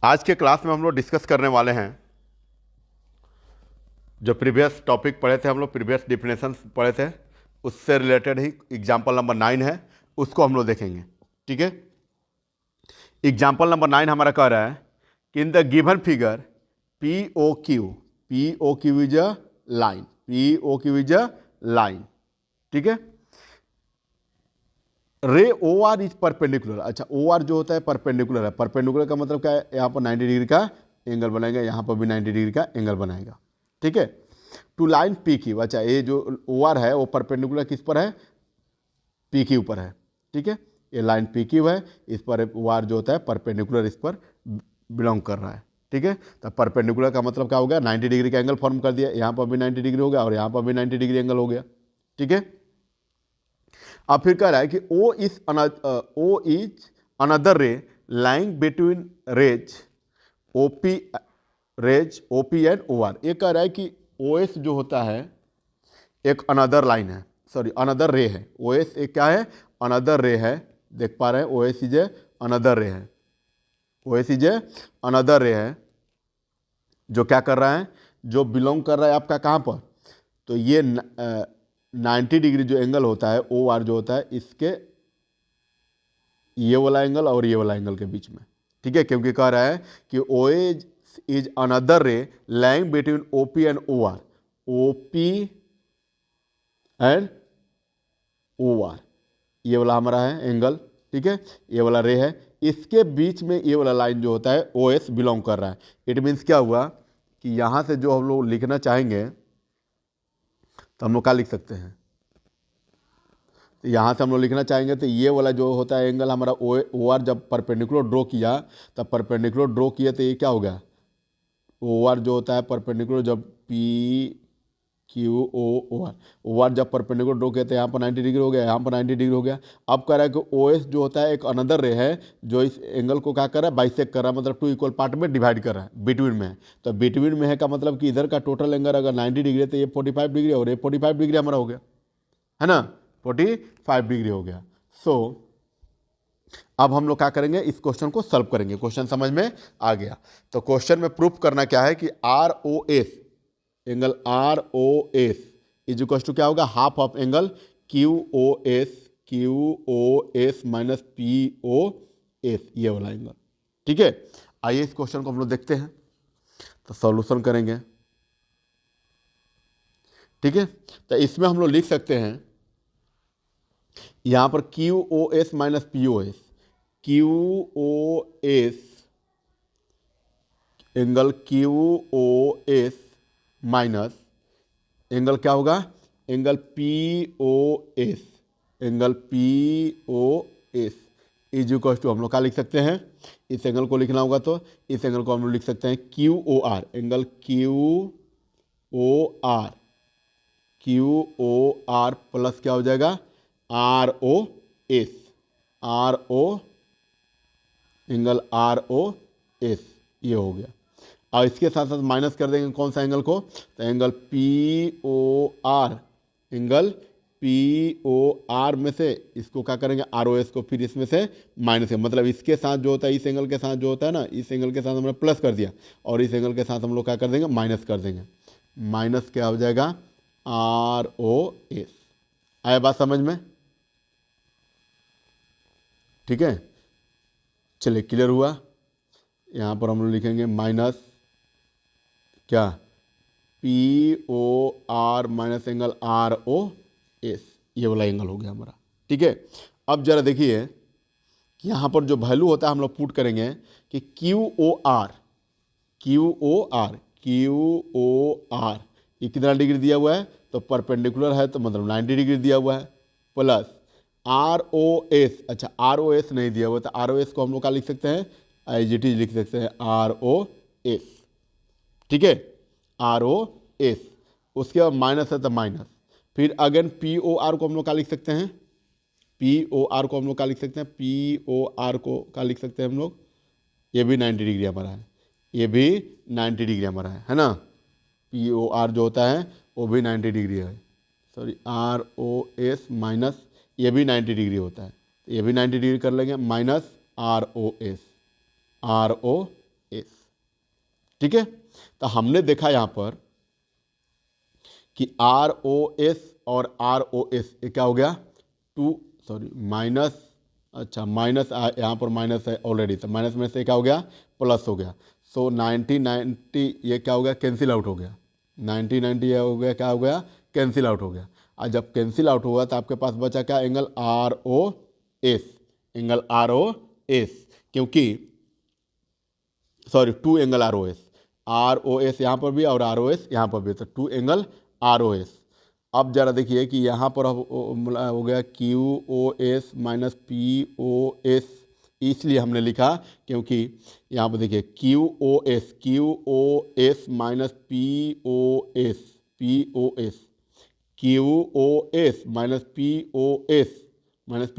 आज के क्लास में हम लोग डिस्कस करने वाले हैं जो प्रीवियस टॉपिक पढ़े थे, हम लोग प्रीवियस डिफिनेशंस पढ़े थे, उससे रिलेटेड ही एग्जाम्पल नंबर 9 है, उसको हम लोग देखेंगे। ठीक है, एग्जाम्पल नंबर 9 हमारा कह रहा है कि in the given figure P O Q is a line, P O Q is a line. ठीक है, रे ओ आर इज परपेंडिकुलर। अच्छा, ओ आर जो होता है परपेंडिकुलर है। परपेंडिकुलर का मतलब क्या है? यहाँ पर 90 डिग्री का एंगल बनाएगा, यहाँ पर भी 90 डिग्री का एंगल बनाएगा। ठीक है, टू लाइन पी क्यू। अच्छा, ये जो ओ आर है वो परपेंडिकुलर किस पर है? पी क्यू पर है। ठीक है, ये लाइन पी क्यू है, इस पर ओ आर जो होता है परपेंडिकुलर इस पर बिलोंग कर रहा है। ठीक है, तो परपेंडिकुलर का मतलब क्या हो गया? 90 डिग्री का एंगल फॉर्म कर दिया, यहाँ पर भी 90 डिग्री हो गया और यहाँ पर भी 90 डिग्री एंगल हो गया। ठीक है, अब फिर कह रहा है कि O is another ray lying between OP OP and O R. ये कह रहा है कि ओ एस जो होता है एक अनदर लाइन है, सॉरी अनदर रे है। ओ एस एक क्या है? अनदर रे है। देख पा रहे हैं, O S is a another ray है। O S is a another ray है जो क्या कर रहा है? जो बिलोंग कर रहा है आपका कहाँ पर? तो ये 90 डिग्री जो एंगल होता है ओ आर जो होता है इसके ये वाला एंगल और ये वाला एंगल के बीच में। ठीक है, क्योंकि कह रहा है कि O S is another ray lying between OP and O R. OP and O R ये वाला हमारा है एंगल। ठीक है, ये वाला रे है, इसके बीच में ये वाला लाइन जो होता है ओ एस बिलोंग कर रहा है। इट मीन्स क्या हुआ कि यहाँ से जो हम लोग लिखना चाहेंगे तो हम लोग क्या लिख सकते हैं? तो यहाँ से हम लोग लिखना चाहेंगे तो ये वाला जो होता है एंगल हमारा ओ आर जब परपेंडिकुलर ड्रॉ किया, तब परपेंडिकुलर ड्रॉ किया तो ये क्या हो गया? ओ आर जो होता है परपेंडिकुलर जब पी क्यू ओ आर जब परपेंडिकुलर ड्रॉ किया तो यहाँ पर 90 डिग्री हो गया, यहाँ पर 90 डिग्री हो गया। अब कह रहा है कि ओ एस जो होता है एक अनदर रे है जो इस एंगल को क्या कर रहा है? बाइसेक्ट कर रहा है, मतलब टू इक्वल पार्ट में डिवाइड कर रहा है, बिटवीन में है। तो बिटवीन में है का मतलब कि इधर का टोटल एंगल अगर 90 डिग्री है तो ये 45 डिग्री और ये 45 डिग्री हमारा हो गया, है ना? 45 डिग्री हो गया। सो अब हम लोग क्या करेंगे? इस क्वेश्चन को सॉल्व करेंगे। क्वेश्चन समझ में आ गया? तो क्वेश्चन में प्रूफ करना क्या है कि R O S, angle R O S is equal to क्या होगा? Half of angle Q O S minus P O S, ये वाला एंगल। ठीक है, आइए इस क्वेश्चन को हम लोग देखते हैं, तो सॉल्यूशन करेंगे। ठीक है, तो इसमें हम लोग लिख सकते हैं यहां पर Q O S minus P O S, Q O S angle Q O S minus angle क्या होगा? Angle P O S, angle P O S is equal to हम लोग क्या लिख सकते हैं? इस एंगल को लिखना होगा तो इस एंगल को हम लोग लिख सकते हैं Q O R, angle Q O R, Q O R plus क्या हो जाएगा? R O S, R O angle R O S, ये हो गया। और इसके साथ साथ माइनस कर देंगे कौन सा एंगल को? तो angle P O R, angle P O R में से इसको क्या करेंगे? आर ओ एस को फिर इसमें से माइनस है, मतलब इसके साथ जो होता है, इस एंगल के साथ जो होता है ना, इस एंगल के साथ हमने प्लस कर दिया और इस एंगल के साथ हम लोग क्या कर देंगे? माइनस कर देंगे। माइनस क्या हो जाएगा? R O S. आया बात समझ में? ठीक है, चलिए क्लियर हुआ। यहाँ पर हम लोग लिखेंगे माइनस क्या? P O R minus angle R O S, ये वाला एंगल हो गया हमारा। ठीक है, अब जरा देखिए कि यहाँ पर जो वैल्यू होता है हम लोग पुट करेंगे कि Q O R, Q O R, Q O R ये कितना डिग्री दिया हुआ है? तो परपेंडिकुलर है तो मतलब 90 डिग्री दिया हुआ है, प्लस आर ओ एस। अच्छा, आर ओ एस नहीं दिया हुआ तो आर ओ एस को हम लोग क्या लिख सकते हैं? आई जी टी लिख सकते हैं, आर ओ एस। ठीक है, आर ओ एस, उसके बाद माइनस है तो माइनस, फिर अगेन पी ओ आर को हम लोग क्या लिख सकते हैं? पी ओ आर को हम लोग क्या लिख सकते हैं? पी ओ आर को क्या लिख सकते हैं हम लोग? ये भी 90 डिग्री हमारा है, ये भी 90 डिग्री हमारा है ना? पी ओ आर जो होता है वो भी 90 डिग्री है, sorry R O S minus ये भी 90 डिग्री होता है, ये भी 90 डिग्री कर लेंगे, minus R O S, R O S. ठीक है, तो हमने देखा यहां पर कि आर ओ एस और आर ओ एस ये क्या हो गया, माइनस, अच्छा माइनस यहाँ पर माइनस है ऑलरेडी, तो माइनस में से क्या हो गया, प्लस हो गया। सो 90 ये क्या हो गया, कैंसिल आउट हो गया। 90 ये हो गया, क्या हो गया, कैंसिल आउट हो गया। और जब कैंसिल आउट हुआ तो आपके पास बचा क्या, angle R O S, angle R O S, क्योंकि sorry 2 angle R O S यहाँ पर भी और आर ओ एस यहाँ पर भी, तो 2 एंगल आर ओ एस। अब जरा देखिए कि यहाँ पर हो गया Q O S minus P O S, इसलिए हमने लिखा क्योंकि यहाँ पर देखिए Q O S minus P O S, Q O S minus P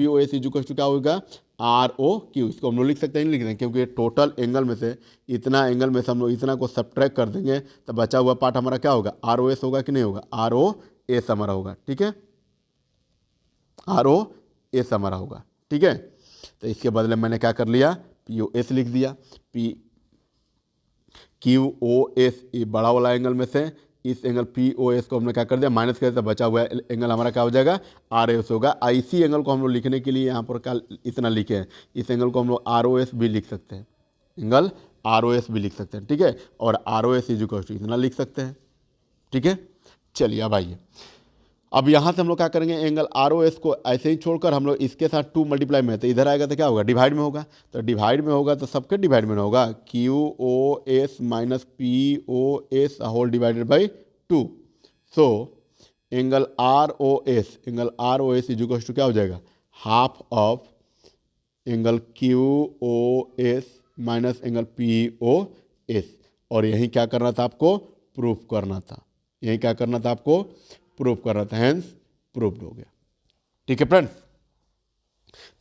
O S is equal to क्या होगा, आर ओ क्यू। इसको हम लोग लिख सकते हैं, नहीं लिख दें, क्योंकि टोटल एंगल में से इतना एंगल में से हम लोग इतना को सब्ट्रैक्ट कर देंगे तो बचा हुआ पार्ट हमारा क्या होगा, आर ओ एस होगा कि नहीं होगा, आर ओ एस हमारा होगा। ठीक है, आर ओ एस हमारा होगा। ठीक है, तो इसके बदले मैंने क्या कर लिया, पी ओ एस लिख दिया। पी क्यू ओ एस ये बड़ा वाला एंगल में से इस एंगल पी ओ एस को हमने क्या कर दिया, माइनस कर दिया, तो बचा हुआ एंगल हमारा क्या हो जाएगा, आर एस होगा। इसी एंगल को हम लोग लिखने के लिए यहाँ पर क्या इतना लिखे हैं, इस एंगल को हम लोग आर ओ एस भी लिख सकते हैं, एंगल आर ओ एस भी लिख सकते हैं। ठीक है, और R O S is equal to इतना लिख सकते हैं। ठीक है, चलिए अब आइए, अब यहाँ से हम लोग क्या करेंगे, एंगल आर ओ एस को ऐसे ही छोड़कर हम लोग इसके साथ 2 मल्टीप्लाई में, तो इधर आएगा तो क्या होगा, डिवाइड में होगा। तो डिवाइड में होगा तो सबके डिवाइड में होगा, Q O S minus P O S whole divided by 2। So angle R O S is equal to क्या हो जाएगा, half of angle Q O S minus angle P O S. और यही क्या करना था आपको, प्रूफ करना था, यही क्या करना था आपको, प्रूफ करना था, हेंस प्रूफ्ड हो गया। ठीक है फ्रेंड्स,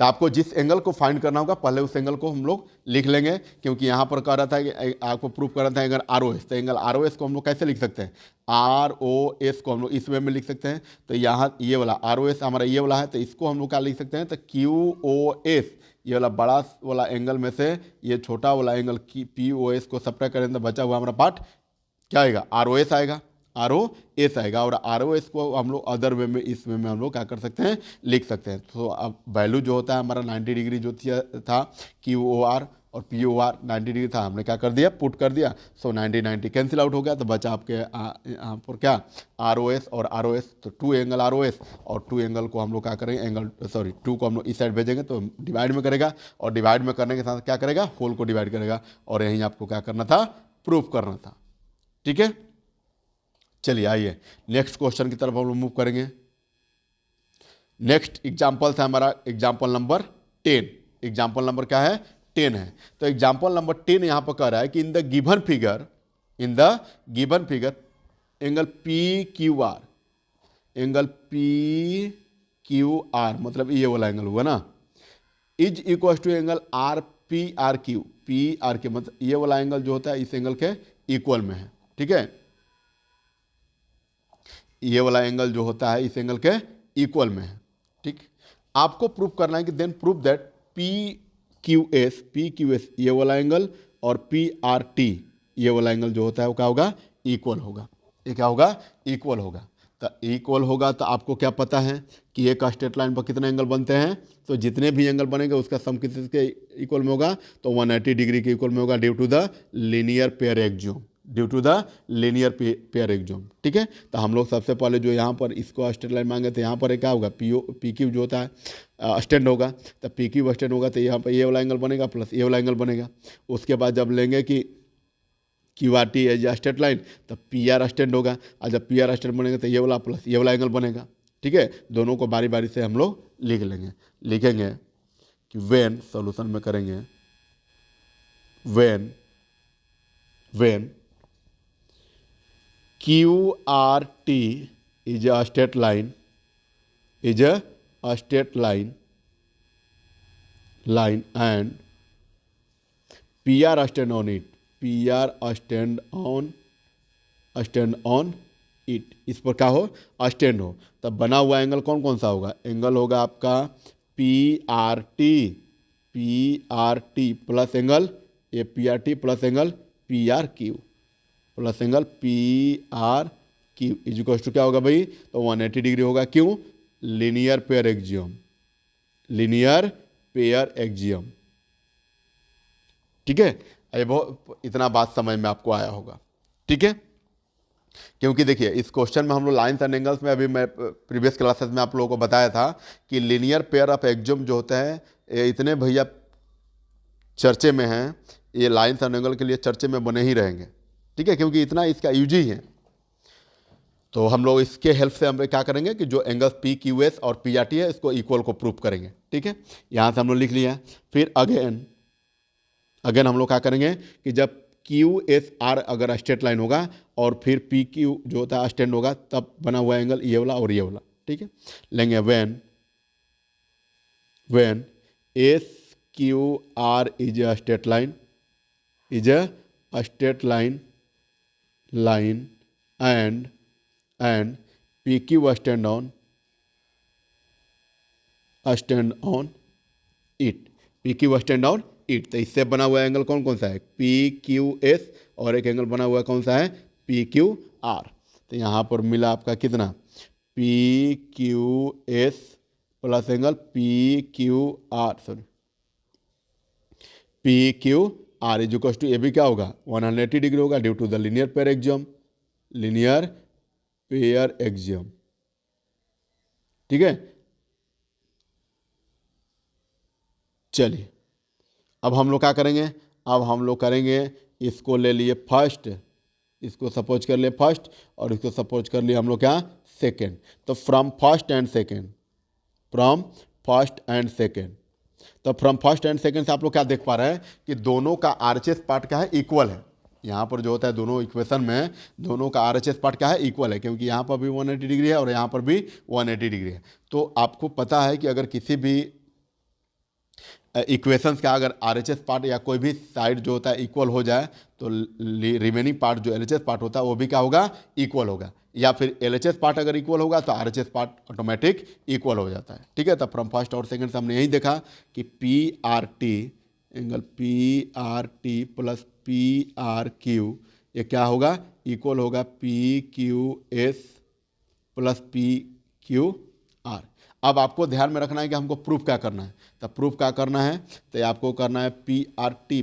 तो आपको जिस एंगल को फाइंड करना होगा पहले उस एंगल को हम लोग लिख लेंगे, क्योंकि यहाँ पर कह रहा था कि आपको प्रूफ कर रहा था एंगल आर ओ एस, तो एंगल आर ओ एस को हम लोग कैसे लिख सकते हैं, आर ओ एस को हम लोग इस वे में लिख सकते हैं। तो यहाँ ये वाला आर ओ एस हमारा ये वाला है, तो इसको हम लोग क्या लिख सकते हैं, तो क्यू ओ एस ये वाला बड़ा वाला एंगल में से ये छोटा वाला एंगल पी ओ एस को सब्ट्रैक्ट करें तो बचा हुआ हमारा पार्ट क्या आएगा, आर ओ एस आएगा, आर ओ एस आएगा। और आर ओ एस को हम लोग अदर वे में, इस वे में हम लोग क्या कर सकते हैं, लिख सकते हैं। तो अब वैल्यू जो होता है हमारा 90 डिग्री जो था क्यू ओ आर और पी ओ आर 90 डिग्री था, हमने क्या कर दिया, पुट कर दिया। सो 90 कैंसिल आउट हो गया, तो बचा आपके यहाँ पर क्या, आर ओ एस और आर ओ एस। तो 2 एंगल आर ओ एस और 2 एंगल को हम लोग क्या करेंगे, एंगल 2 को हम लोग इस साइड भेजेंगे तो डिवाइड में करेगा, और डिवाइड में करने के साथ क्या करेगा, होल को डिवाइड करेगा। और यहीं आपको क्या करना था, प्रूफ करना था। ठीक है, चलिए आइए नेक्स्ट क्वेश्चन की तरफ हम लोग मूव करेंगे। नेक्स्ट एग्जाम्पल है हमारा एग्जाम्पल नंबर 10। एग्जाम्पल नंबर क्या है, 10 है। तो एग्जाम्पल नंबर 10 यहां पर कह रहा है कि in the given figure angle P Q R, angle P Q R मतलब ये वाला एंगल हुआ ना, is equal to angle R P R Q मतलब ये वाला एंगल जो होता है इस एंगल के इक्वल में है। ठीक है, ये वाला एंगल जो होता है इस एंगल के इक्वल में है। ठीक, आपको प्रूव करना है कि then prove that P Q S ये वाला एंगल और पी आर टी ये वाला एंगल जो होता है वो क्या होगा, इक्वल होगा। ये क्या होगा, इक्वल होगा। तो इक्वल होगा तो आपको क्या पता है कि एक स्ट्रेट लाइन पर कितने एंगल बनते हैं, तो जितने भी एंगल बनेंगे उसका सम किसके इक्वल में होगा, तो 180 डिग्री के इक्वल में होगा, due to the linear pair axiom. ठीक है, तो हम लोग सबसे पहले जो यहाँ पर इसको स्ट्रेट लाइन मांगे तो यहाँ पर क्या होगा, पी क्यू जो होता है स्टैंड होगा, तो पी क्यू स्टैंड होगा तो यहाँ पर ये वाला एंगल बनेगा प्लस ये वाला एंगल बनेगा। उसके बाद जब लेंगे कि Q R T as straight line तो पी आर स्टैंड होगा, और जब पी आर स्टैंड बनेगा तो ये वाला प्लस ये वाला एंगल बनेगा। ठीक है, दोनों को बारी बारी से हम लोग लिखेंगे कि वेन सॉल्यूशन में करेंगे, when QRT is a straight line, and PR stand on it, इस पर क्या हो, स्टैंड हो, तब बना हुआ एंगल कौन कौन सा होगा, एंगल होगा आपका PRT प्लस एंगल ये PRT plus angle PRQ plus angle PRQ is equal to क्या होगा भाई, तो 180 डिग्री होगा। क्यों? Linear pair axiom, linear pair axiom. ठीक है, ये बहुत इतना बात समझ में आपको आया होगा। ठीक है, क्योंकि देखिए इस क्वेश्चन में हम लोग लाइन्स एंड एंगल्स में, अभी मैं प्रीवियस क्लासेस में आप लोगों को बताया था कि लीनियर पेयर ऑफ एक्सियम जो होता है, ये इतने भैया चर्चे में हैं, ये लाइन्स एंड एंगल के लिए चर्चे में बने ही रहेंगे। ठीक है, क्योंकि इतना इसका यूज ही है। तो हम लोग इसके हेल्प से हम क्या करेंगे कि जो एंगल्स PQS और PRT है इसको इक्वल को प्रूव करेंगे। ठीक है, यहाँ से हम लोग लिख लिया। फिर अगेन हम लोग क्या करेंगे कि जब QSR अगर स्ट्रेट लाइन होगा और फिर PQ जो होता है स्टैंड होगा, तब बना हुआ एंगल ये वाला और ये वाला। ठीक है, लेंगे when SQR is a straight line, is a straight line and PQ stand on it, PQ stand on it। तो इससे बना हुआ एंगल कौन कौन सा है? PQS, और एक एंगल बना हुआ कौन सा है? PQR। तो यहाँ पर मिला आपका कितना? PQS plus angle PQR is equal to, ये भी क्या होगा? 180 डिग्री होगा due to the linear pair axiom, linear pair axiom. ठीक है, चलिए अब हम लोग क्या करेंगे? अब हम लोग करेंगे, इसको ले लिए फर्स्ट, इसको सपोज कर लिए फर्स्ट, और इसको सपोज कर लिए हम लोग क्या? सेकेंड। तो फ्रॉम फर्स्ट एंड सेकेंड, तो फ्रॉम फर्स्ट एंड सेकेंड से आप लोग क्या देख पा रहे हैं कि दोनों का RHS पार्ट क्या है? इक्वल है। यहाँ पर जो होता है दोनों इक्वेशन में दोनों का RHS पार्ट क्या है? इक्वल है, क्योंकि यहाँ पर भी 180 डिग्री है और यहाँ पर भी 180 डिग्री है। तो आपको पता है कि अगर किसी भी इक्वेशंस का अगर RHS पार्ट या कोई भी साइड जो होता है इक्वल हो जाए, तो रिमेनिंग पार्ट जो LHS पार्ट होता है वो भी क्या होगा? इक्वल होगा। या फिर LHS पार्ट अगर इक्वल होगा तो RHS पार्ट ऑटोमेटिक इक्वल हो जाता है। ठीक है, तो फ्रॉम फर्स्ट और सेकंड से हमने यही देखा कि PRT angle PRT plus PRQ ये क्या होगा? इक्वल होगा PQS प्लस PQR। अब आपको ध्यान में रखना है कि हमको प्रूफ क्या करना है। तो प्रूफ क्या करना है? तो आपको करना है PRT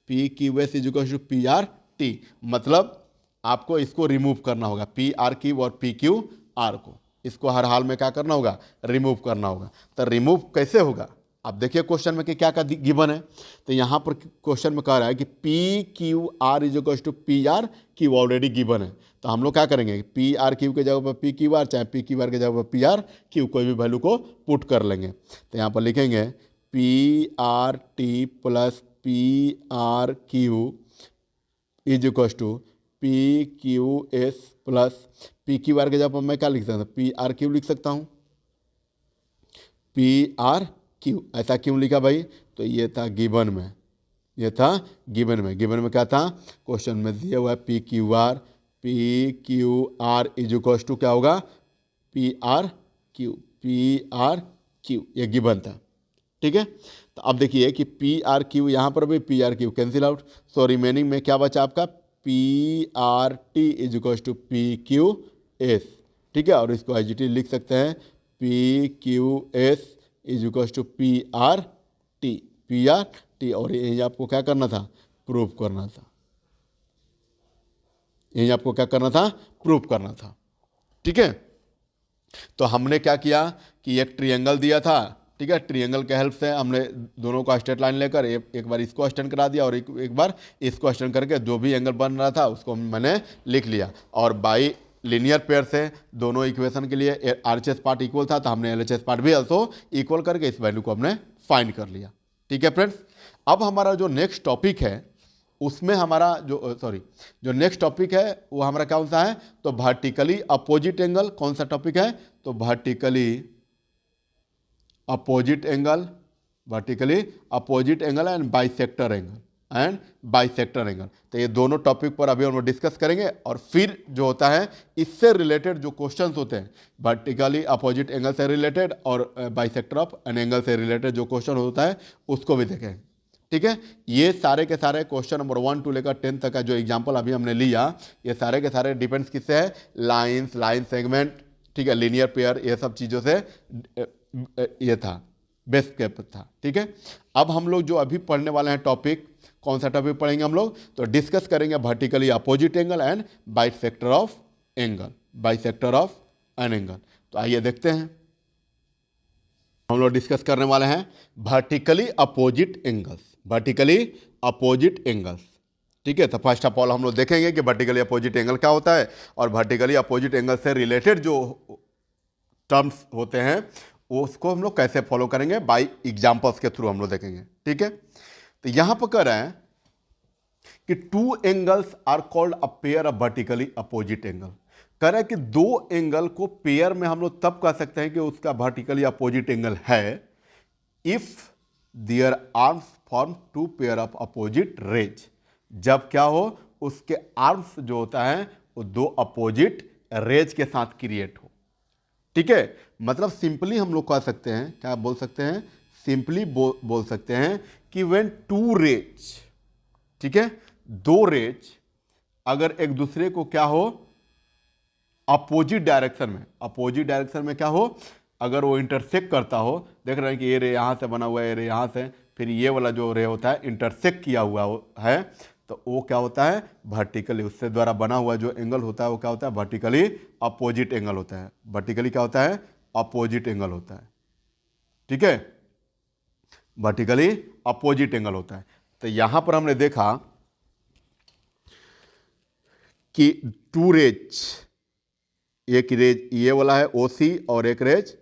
PQS is equal to PRT, मतलब आपको इसको रिमूव करना होगा, PRQ और PQR को, इसको हर हाल में क्या करना होगा? रिमूव करना होगा। तो रिमूव कैसे होगा? आप देखिए क्वेश्चन में कि क्या गिवन है। तो यहाँ पर क्वेश्चन में कह रहा है कि PQR is equal to PRQ already given है। तो हम लोग क्या करेंगे? PRQ के जगह पर PQR, चाहे PQR के जगह पर PRQ, कोई भी वैल्यू को पुट कर लेंगे। तो यहाँ पर लिखेंगे PRT plus PRQ is equal to PQS plus PQR के जगह पर मैं क्या लिख सकता हूँ? PRQ लिख सकता हूँ, PRQ। ऐसा क्यों लिखा भाई? तो ये था गिवन में, गिवन में क्या था? क्वेश्चन में दिया हुआ है PQR इज इक्वल टू क्या होगा? PRQ ये गिवन था। ठीक है, तो अब देखिए कि PRQ यहाँ पर भी PRQ cancel out, so remaining में क्या बचा आपका? PRT is equal to PQS। ठीक है, और इसको IGT लिख सकते हैं PQS is equal to PRT, और यही आपको क्या करना था? प्रूव करना था। यही आपको क्या करना था? प्रूव करना था। ठीक है, तो हमने क्या किया कि एक ट्रायंगल दिया था। ठीक है, ट्रायंगल के हेल्प से हमने दोनों को स्ट्रेट लाइन लेकर एक बार इसको स्टैंड करा दिया और एक बार इसको स्टैंड करके जो भी एंगल बन रहा था उसको मैंने लिख लिया। और बाई लीनियर पेयर से दोनों इक्वेशन के लिए RHS पार्ट इक्वल था, तो हमने LHS पार्ट भी ऑल्सो इक्वल करके इस वैल्यू को हमने फाइंड कर लिया। ठीक है फ्रेंड्स, अब हमारा जो नेक्स्ट टॉपिक है उसमें हमारा जो नेक्स्ट टॉपिक है वो हमारा कौन सा है? तो वर्टिकली अपोजिट एंगल। कौन सा टॉपिक है? तो vertically opposite angle and bisector angle. तो ये दोनों टॉपिक पर अभी हम डिस्कस करेंगे। और फिर जो होता है इससे रिलेटेड जो क्वेश्चंस होते हैं, वर्टिकली अपोजिट एंगल से रिलेटेड और बाइसेक्टर ऑफ एन एंगल से रिलेटेड जो क्वेश्चन होता है उसको भी देखेंगे। ठीक है। ये सारे के सारे क्वेश्चन नंबर 1 टू लेकर 10 तक का जो एग्जाम्पल अभी हमने लिया, ये सारे के सारे डिपेंड्स किससे है, लाइंस, लाइन सेगमेंट, ठीक है, लीनियर पेयर, ये सब चीज़ों से ये था, बेस केप था। ठीक है। अब हम लोग जो अभी पढ़ने वाले हैं टॉपिक, कौन सा टॉपिक पढ़ेंगे हम लोग, तो डिस्कस करेंगे vertically opposite angle and bisector of angle, bisector of an angle. तो आइए देखते हैं, हम लोग डिस्कस करने वाले हैं vertically opposite angles, vertically opposite angles. ठीक है। तो फर्स्ट ऑफ ऑल हम लोग देखेंगे कि वर्टिकली अपोजिट एंगल क्या होता है, और वर्टिकली अपोजिट एंगल से रिलेटेड जो टर्म्स होते हैं उसको हम लोग कैसे फॉलो करेंगे, बाय एग्जांपल्स के थ्रू हम लोग देखेंगे। ठीक है। तो यहां पर कह रहे हैं कि two angles are called a pair of vertically opposite angle. कह रहा है कि दो एंगल को पेयर में हम लोग तब कह सकते हैं कि उसका वर्टिकली अपोजिट एंगल है if their arms form two pair of opposite rays. जब क्या हो, उसके आर्म्स जो होता है वो दो अपोजिट रेज के साथ क्रिएट हो। ठीक है। मतलब सिंपली हम लोग कह सकते हैं, क्या बोल सकते हैं, सिंपली बोल सकते हैं कि व्हेन टू रेज, ठीक है, दो रेज अगर एक दूसरे को क्या हो, अपोजिट डायरेक्शन में, अपोजिट डायरेक्शन में क्या हो, अगर वो इंटरसेक्ट करता हो, देख रहे हैं कि ये रे यहाँ से बना हुआ है, ये रे यहाँ से, फिर ये वाला जो रे होता है इंटरसेक्ट किया हुआ है, तो वो क्या होता है, वर्टिकली, उससे द्वारा बना हुआ जो एंगल होता है वो क्या होता है, वर्टिकली अपोजिट एंगल होता है। वर्टिकली क्या होता है, अपोजिट एंगल होता है। ठीक है। वर्टिकली अपोजिट एंगल होता है। तो यहां पर हमने देखा कि टू रेज, एक रेज ये वाला है OC और एक रेज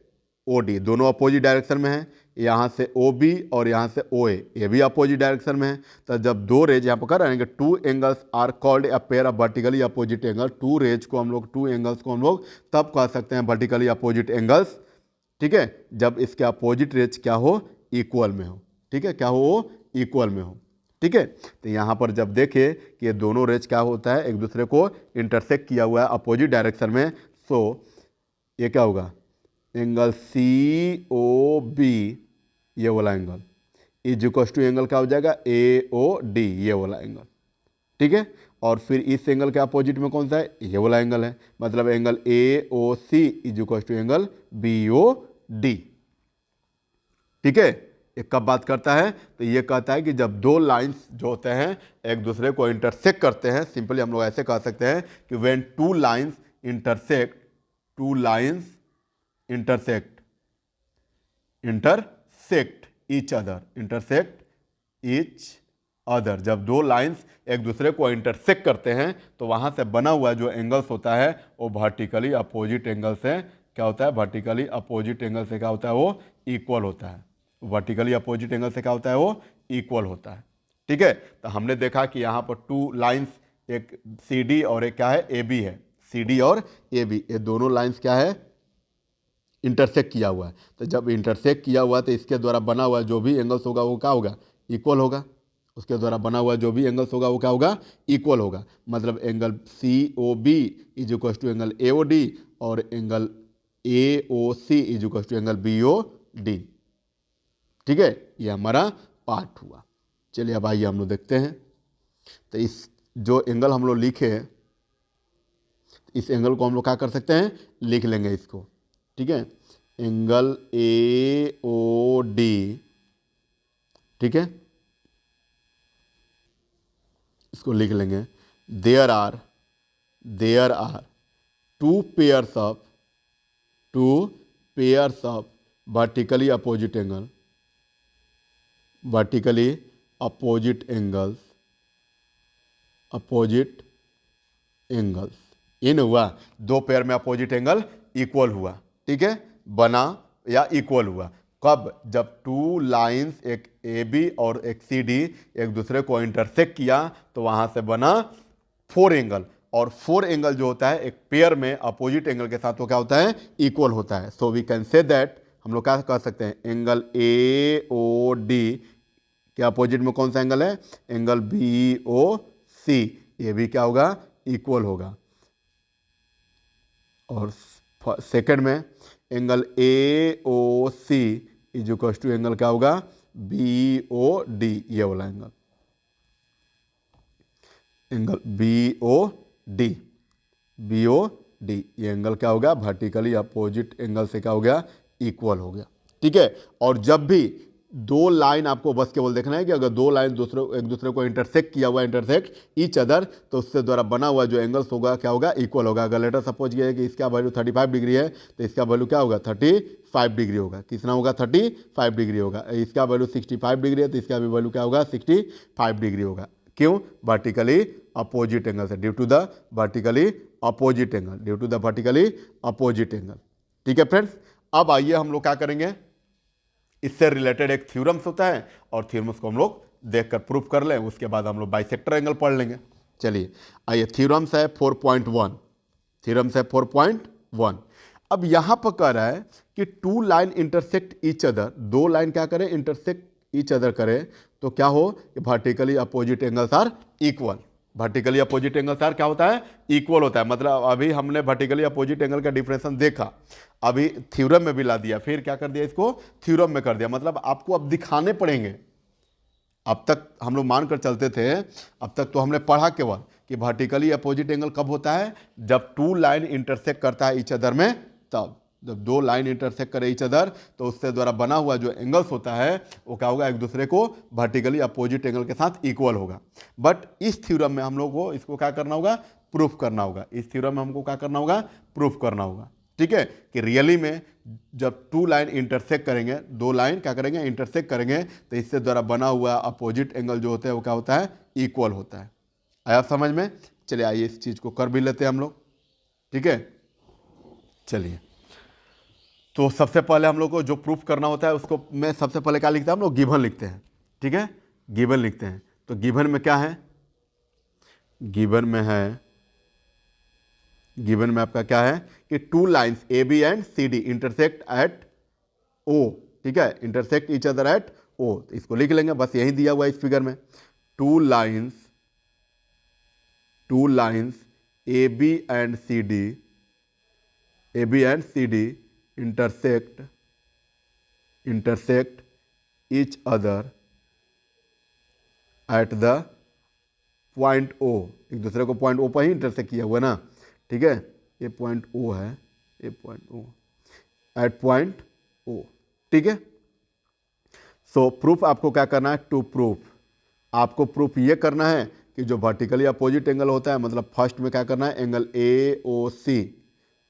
OD, दोनों अपोजिट डायरेक्शन में है। यहाँ से OB और यहाँ से OA, ये भी अपोजिट डायरेक्शन में है। तो जब दो रेज, यहाँ पर कर रहे हैं कि two angles are called a pair of vertically opposite angle, two rays को हम लोग, टू एंगल्स को हम लोग तब कह सकते हैं वर्टिकली अपोजिट एंगल्स, ठीक है, जब इसके अपोजिट रेज क्या हो, इक्वल में हो। ठीक है, क्या हो, इक्वल में हो। ठीक है। तो यहाँ पर जब देखे कि ये दोनों रेज क्या होता है, एक दूसरे को इंटरसेक्ट किया हुआ है अपोजिट डायरेक्शन में, सो ये क्या होगा, एंगल COB, ये वाला angle is equal to angle क्या हो जाएगा, AOD, ये वाला एंगल। ठीक है। और फिर इस एंगल के अपोजिट में कौन सा है, ये वाला एंगल है, मतलब angle AOC is equal to angle BOD। ठीक है। ये कब बात करता है, तो ये कहता है कि जब दो लाइंस जो होते हैं एक दूसरे को इंटरसेक्ट करते हैं, सिंपली हम लोग ऐसे कह सकते हैं कि when two lines intersect, two lines intersect, intersect each other, intersect each other, जब दो लाइंस एक दूसरे को इंटरसेक्ट करते हैं तो वहां से बना हुआ जो एंगल्स होता है वो वर्टिकली अपोजिट एंगल से क्या होता है, वर्टिकली अपोजिट एंगल से क्या होता है, वो इक्वल होता है। वर्टिकली अपोजिट एंगल से क्या होता है, वो इक्वल होता है। ठीक है। तो हमने देखा कि यहाँ पर टू लाइंस, एक CD और एक क्या है, AB है। CD और AB, ये दोनों लाइंस क्या है, इंटरसेक्ट किया हुआ है। तो जब इंटरसेक्ट किया हुआ है तो इसके द्वारा बना हुआ जो भी एंगल्स होगा वो क्या होगा, इक्वल होगा। उसके द्वारा बना हुआ जो भी एंगल्स होगा वो क्या होगा, इक्वल होगा। मतलब angle COB is equal to angle AOD और angle AOC is equal to angle BOD। ठीक है। ये हमारा पार्ट हुआ। चलिए अब आइए हम लोग देखते हैं। तो इस जो एंगल हम लोग लिखे, इस एंगल को हम लोग क्या कर सकते हैं, लिख लेंगे इसको। ठीक है। एंगल AOD, ठीक है, इसको लिख लेंगे। There are two pairs of vertically opposite angle, vertically opposite angles, opposite angles इन हुआ, दो पेयर में अपोजिट एंगल इक्वल हुआ। ठीक है, बना या इक्वल हुआ कब, जब टू लाइंस, एक AB और एक CD एक दूसरे को इंटरसेक्ट किया तो वहां से बना 4 एंगल, और 4 एंगल जो होता है एक पेयर में अपोजिट एंगल के साथ वो क्या होता है, इक्वल होता है। So we can say that, हम लोग क्या कह सकते हैं, एंगल AOD के अपोजिट में कौन सा एंगल है, एंगल BOC, ये भी क्या होगा, इक्वल होगा। और सेकंड में angle AOC is equal to angle क्या होगा, BOD, ये वाला एंगल, एंगल BOD, BOD, ये एंगल क्या हो गया, वर्टिकली अपोजिट एंगल से क्या हो गया, इक्वल हो गया। ठीक है। और जब भी दो लाइन आपको बस केवल देखना है कि अगर दो लाइन एक दूसरे को इंटरसेक्ट किया हुआ, इंटरसेक्ट ईच अदर, तो उससे द्वारा बना हुआ जो एंगल्स होगा क्या होगा, इक्वल होगा। अगर लेटर सपोज ये है कि इसका वैल्यू 35 डिग्री है तो इसका वैल्यू क्या होगा, 35 डिग्री होगा। कितना होगा, 35 डिग्री होगा। इसका वैल्यू 65 डिग्री है तो इसका भी वैल्यू क्या होगा, 65 डिग्री होगा। क्यों, वर्टिकली अपोजिट एंगल से, due to the vertically opposite angle, due to the vertically opposite angle. ठीक है फ्रेंड्स, अब आइए हम लोग क्या करेंगे, इससे रिलेटेड एक थ्योरम्स होता है और थ्योरम्स को हम लोग देखकर प्रूफ कर लें, उसके बाद हम लोग बाइसेक्टर एंगल पढ़ लेंगे। चलिए आइए, थ्योरम्स है 4.1, थ्योरम्स है 4.1। अब यहां पर कह रहा है कि two line intersect each other, दो लाइन क्या करें, इंटरसेक्ट ईच अदर करें तो क्या हो, vertically opposite angles are equal. Vertically opposite angle are क्या होता है, इक्वल होता है। मतलब अभी हमने वर्टिकली अपोजिट एंगल का डिफरेंशन देखा, अभी थ्योरम में भी ला दिया, फिर क्या कर दिया, इसको थ्योरम में कर दिया। मतलब आपको अब दिखाने पड़ेंगे। अब तक हम लोग मानकर चलते थे, अब तक तो हमने पढ़ा केवल कि वर्टिकली अपोजिट एंगल कब होता है, जब टू लाइन इंटरसेक्ट करता है ईच अदर में, तब जब दो लाइन इंटरसेक्ट करे ईच अदर तो उससे द्वारा बना हुआ जो एंगल्स होता है वो क्या होगा, एक दूसरे को वर्टिकली अपोजिट एंगल के साथ इक्वल होगा। बट इस थ्योरम में हम लोग को इसको क्या करना होगा, प्रूफ करना होगा। इस थ्योरम में हमको क्या करना होगा, प्रूफ करना होगा। ठीक है, कि रियली में जब टू लाइन इंटरसेक्ट करेंगे, दो लाइन क्या करेंगे, इंटरसेक्ट करेंगे, तो इससे द्वारा बना हुआ अपोजिट एंगल जो होता है वो क्या होता है, इक्वल होता है। आया समझ में। चलिए आइए इस चीज को कर भी लेते हैं हम लोग। ठीक है, चलिए तो सबसे पहले हम लोग को जो प्रूफ करना होता है उसको मैं सबसे पहले क्या लिखते हैं, हम लोग गिवन लिखते हैं। ठीक है, गिवन लिखते हैं। तो गिवन में क्या है, गिवन में है, गिवन में आपका क्या है कि two lines A B and C D intersect at O. ठीक है, intersect each other at O, इसको लिख लेंगे, बस यही दिया हुआ है इस फिगर में। Two lines A B and C D, A B and C D intersect each other at the point O. एक दूसरे को पॉइंट ओ पर ही इंटरसेक्ट किया हुआ ना। ठीक है, ये पॉइंट ओ है, ये point O, at point O. ठीक है, सो प्रूफ आपको क्या करना है, टू प्रूफ, आपको प्रूफ ये करना है कि जो वर्टिकली अपोजिट एंगल होता है, मतलब फर्स्ट में क्या करना है, angle A O C,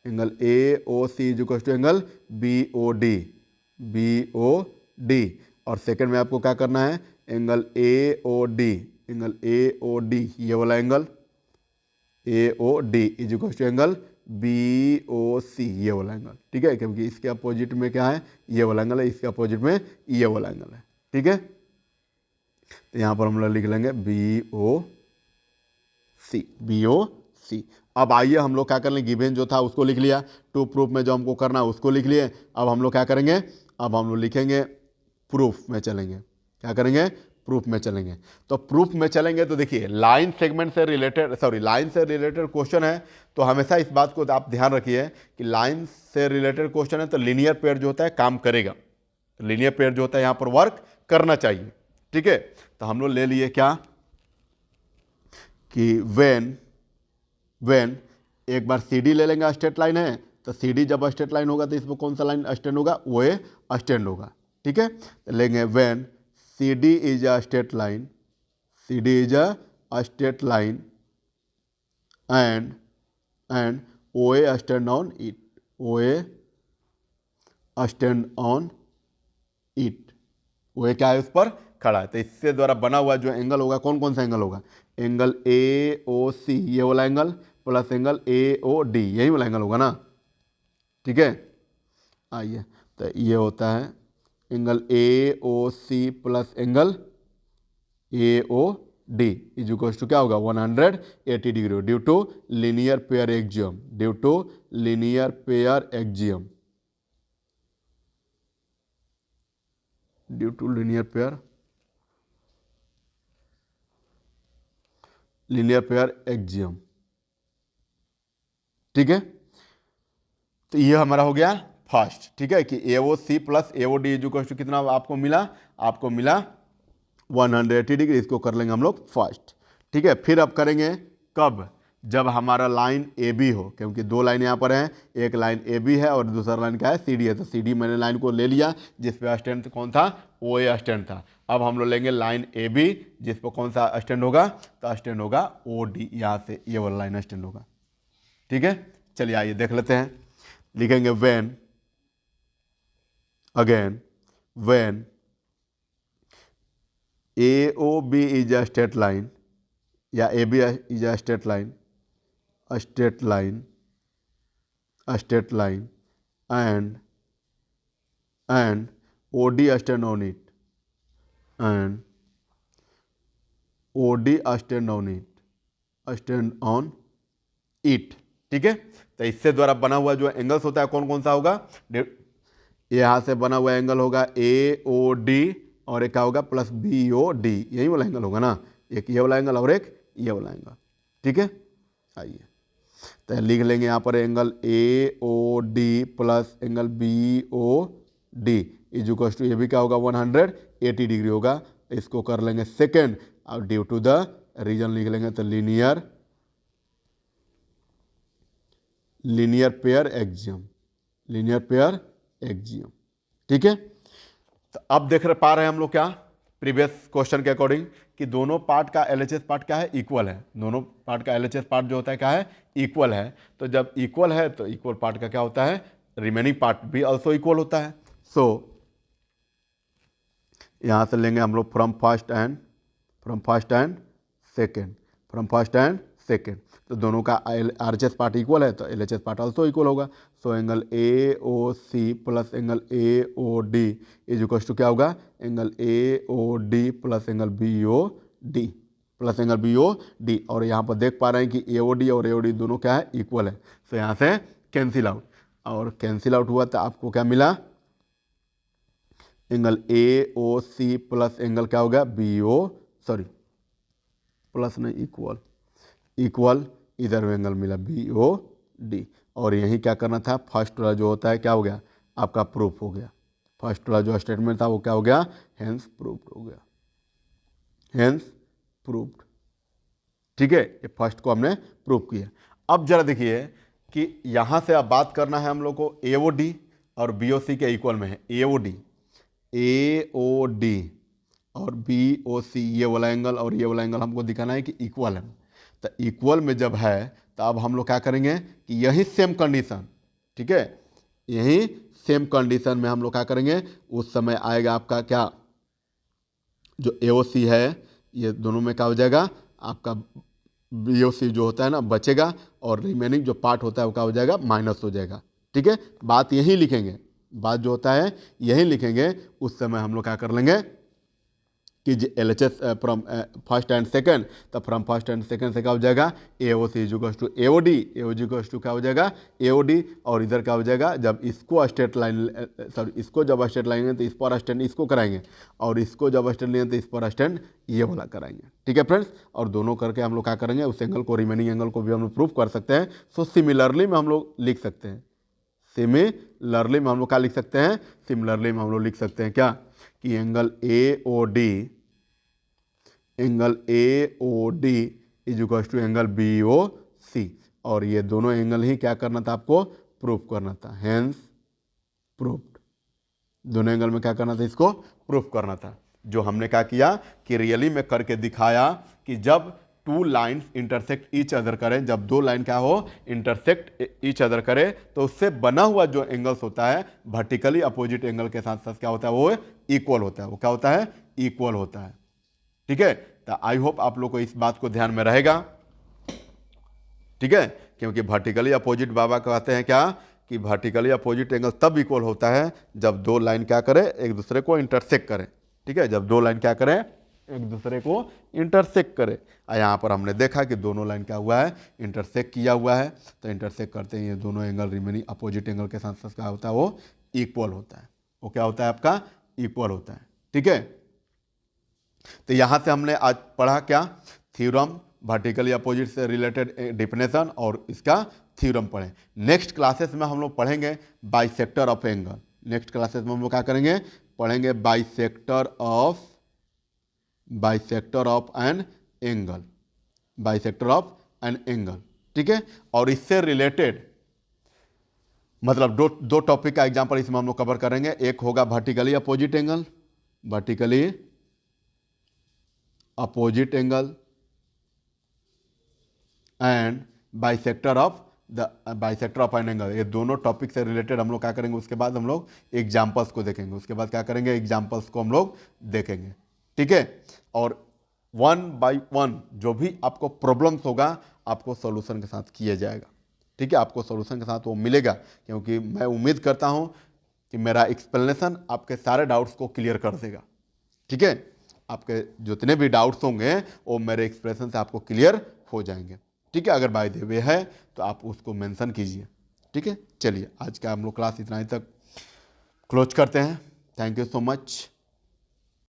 angle A O C is equal to angle B O D, B O D. और सेकंड में आपको क्या करना है, angle A O D, angle A O D, ये वाला angle A O D is equal to angle B O C, ये वाला एंगल। ठीक है, क्योंकि इसके अपोजिट में क्या है, ये वाला एंगल है, इसके अपोजिट में ये वाला एंगल है। ठीक है, तो यहां पर हम लोग लिख लेंगे बी ओ सी, बी ओ सी। अब आइए हम लोग क्या कर लें, गिवन जो था उसको लिख लिया, टू प्रूफ में जो हमको करना है उसको लिख लिए। अब हम लोग क्या करेंगे, अब हम लोग लिखेंगे प्रूफ में चलेंगे। क्या करेंगे, प्रूफ में चलेंगे। तो प्रूफ में चलेंगे तो देखिए लाइन सेगमेंट से रिलेटेड, सॉरी लाइन से रिलेटेड क्वेश्चन है, तो हमेशा इस बात को आप ध्यान रखिए कि लाइन से रिलेटेड क्वेश्चन है तो लीनियर पेयर जो होता है काम करेगा, लीनियर पेयर जो होता है यहां पर वर्क करना चाहिए। ठीक है, तो हम लोग ले लिए क्या कि वेन एक बार सी डी ले लेंगे, स्ट्रेट लाइन है तो सी डी जब स्ट्रेट लाइन होगा तो इसमें कौन सा लाइन स्टैंड होगा, वो ए स्टैंड होगा। ठीक है, तो लेंगे when C D is a straight line, C D is a straight line and O A stand on it, O A stand on it, O A क्या है उस पर खड़ा है। तो इससे द्वारा बना हुआ जो एंगल होगा, कौन कौन सा एंगल होगा, एंगल ए ओ सी, ये वाला angle plus angle A O D, यही वाला एंगल होगा ना। ठीक है, आइए तो ये होता है angle A O C plus angle A O D is equal to क्या होगा, 180 degree, due to linear pair axiom, due to linear pair axiom, due to linear pair axiom. ठीक है, तो ये हमारा हो गया फर्स्ट, ठीक है, कि AOC plus AOD equal to कितना आपको मिला, आपको मिला 180 डिग्री। इसको कर लेंगे हम लोग फर्स्ट, ठीक है। फिर अब करेंगे कब, जब हमारा लाइन AB हो, क्योंकि दो लाइन यहाँ पर हैं, एक लाइन AB है और दूसरा लाइन क्या है, CD है। तो CD मैंने लाइन को ले लिया जिस पे स्टैंड कौन था, OA स्टैंड था। अब हम लोग लेंगे लाइन AB जिस पर कौन सा स्टैंड होगा, तो स्टैंड होगा OD, यहाँ से ये वाला लाइन स्टैंड होगा, ठीक है। चलिए आइए देख लेते हैं, लिखेंगे when, again when AOB is a straight line या AB is a straight line, straight line, straight line and OD stand on it, and OD stand on it, stand on it, ठीक है। तो इससे द्वारा बना हुआ जो एंगल्स होता है कौन कौन सा होगा, यहाँ से बना हुआ एंगल होगा AOD और एक क्या होगा प्लस BOD, यही वाला एंगल होगा ना, एक ये वाला एंगल और एक ये वाला एंगल, ठीक है। आइए तो लिख लेंगे यहाँ पर angle AOD plus angle BOD is equal to, ये भी क्या होगा 180 डिग्री होगा। इसको कर लेंगे सेकेंड, और ड्यू टू द रीजन लिख लेंगे तो linear pair axiom, linear pair axiom, ठीक है। तो अब देख पा रहे हैं हम लोग क्या, प्रीवियस क्वेश्चन के अकॉर्डिंग, कि दोनों पार्ट का LHS पार्ट क्या है, इक्वल है। दोनों पार्ट का LHS पार्ट जो होता है क्या है, इक्वल है। तो जब इक्वल है तो इक्वल पार्ट का क्या होता है, रिमेनिंग पार्ट भी ऑल्सो इक्वल होता है। सो यहां से लेंगे हम लोग from first and second, from first and second. तो दोनों का RHS पार्ट इक्वल है तो LHS पार्ट ऑल्सो इक्वल होगा। So angle AOC plus angle AOD is equal to क्या होगा, angle AOD plus angle BOD, plus angle BOD। और यहाँ पर देख पा रहे हैं कि AOD और AOD दोनों क्या है, इक्वल है। सो यहाँ से कैंसिल आउट, और कैंसिल आउट हुआ तो आपको क्या मिला, एंगल AOC प्लस एंगल क्या हो गया प्लस नहीं, इक्वल इधर एंगल मिला BOD। और यही क्या करना था, फर्स्ट वाला जो होता है क्या हो गया, आपका प्रूफ हो गया। फर्स्ट वाला जो स्टेटमेंट था वो क्या हो गया, हेंस प्रूफ्ड हो गया, हेंस प्रूफ्ड, ठीक है। ये फर्स्ट को हमने प्रूफ किया। अब जरा देखिए कि यहाँ से अब बात करना है हम लोग को, AOD और BOC के इक्वल में है। AOD और BOC ये वाला एंगल और ये वाला एंगल हमको दिखाना है कि इक्वल है। तो इक्वल में जब है तो अब हम लोग क्या करेंगे कि यही सेम कंडीशन, ठीक है, यही सेम कंडीशन में हम लोग क्या करेंगे, उस समय आएगा आपका क्या, जो AOC है ये दोनों में क्या हो जाएगा, आपका BOC जो होता है ना बचेगा, और रिमेनिंग जो पार्ट होता है वो क्या हो जाएगा, माइनस हो जाएगा, ठीक है। बात यही लिखेंगे, बात जो होता है यही लिखेंगे। उस समय हम लोग क्या कर लेंगे कि LHS from first and second, तो फ्रॉम फर्स्ट एंड सेकंड से क्या हो जाएगा, AOC is equal to AOD, AOD equal to क्या हो जाएगा AOD। और इधर क्या हो जाएगा, जब इसको स्ट्रेट लाइन, इसको जब स्ट्रेट लाइन लेंगे तो इस पर स्टैंड इसको कराएंगे, और इसको जब स्टैंड लेंगे तो इस पर स्टैंड ये वाला कराएंगे, ठीक है फ्रेंड्स। और दोनों करके हम लोग क्या करेंगे, उस एंगल को, रिमेनिंग एंगल को भी हम लोग प्रूफ कर सकते हैं। सो सिमिलरली में हम लोग लिख सकते हैं, सिमिलरली में हम लोग क्या लिख सकते हैं, सिमिलरली में हम लोग लिख सकते हैं क्या, कि angle AOD is equal to angle BOC। और ये दोनों एंगल ही क्या करना था, आपको प्रूफ करना था, हेंस प्रूफ्ड। दोनों एंगल में क्या करना था, इसको प्रूफ करना था। जो हमने क्या किया कि रियली में करके दिखाया कि जब two lines intersect each other करें, जब दो लाइन क्या हो, इंटरसेक्ट ईच अदर करे, तो उससे बना हुआ जो एंगल्स होता है वर्टिकली अपोजिट एंगल के साथ साथ क्या होता है, वो इक्वल होता है। वो क्या होता है, इक्वल होता है, ठीक है। तो आई होप आप लोग को इस बात को ध्यान में रहेगा, ठीक है। क्योंकि वर्टिकली अपोजिट बाबा कहते हैं क्या, कि वर्टिकली अपोजिट एंगल तब इक्वल होता है जब दो लाइन क्या करे, एक दूसरे को इंटरसेक्ट करें, ठीक है। जब दो लाइन क्या करें, एक दूसरे को इंटरसेक्ट करे। यहाँ पर हमने देखा कि दोनों लाइन क्या हुआ है, इंटरसेक्ट किया हुआ है। तो इंटरसेक्ट करते हैं ये दोनों एंगल रिमेनिंग अपोजिट एंगल के साथ साथ क्या होता है, वो इक्वल होता है। वो क्या होता है, आपका इक्वल होता है, ठीक है। तो यहाँ से हमने आज पढ़ा क्या, थ्योरम, वर्टिकली अपोजिट से रिलेटेड डेफिनेशन और इसका थ्योरम पढ़ें। नेक्स्ट क्लासेस में हम लोग पढ़ेंगे bisector of angle. Next classes में हम लोग क्या करेंगे, पढ़ेंगे bisector of an angle, bisector of an angle, ठीक है। और इससे रिलेटेड मतलब दो टॉपिक का एग्जांपल इसमें हम लोग कवर करेंगे। एक होगा vertically opposite angle, vertically opposite angle and bisector of an angle. ये दोनों टॉपिक से रिलेटेड हम लोग क्या करेंगे, उसके बाद हम लोग एग्जाम्पल्स को देखेंगे, उसके बाद क्या करेंगे, एग्जाम्पल्स को हम लोग देखेंगे, ठीक है। और 1 by 1 जो भी आपको प्रॉब्लम्स होगा आपको सॉल्यूशन के साथ किया जाएगा, ठीक है। आपको सॉल्यूशन के साथ वो मिलेगा, क्योंकि मैं उम्मीद करता हूं कि मेरा एक्सप्लेनेशन आपके सारे डाउट्स को क्लियर कर देगा, ठीक है। आपके जितने भी डाउट्स होंगे वो मेरे एक्सप्लेनेशन से आपको क्लियर हो जाएंगे, ठीक है। अगर बाय द वे है तो आप उसको मेंशन कीजिए, ठीक है। चलिए आज का हम लोग क्लास इतना ही तक क्लोज करते हैं। Thank you so much.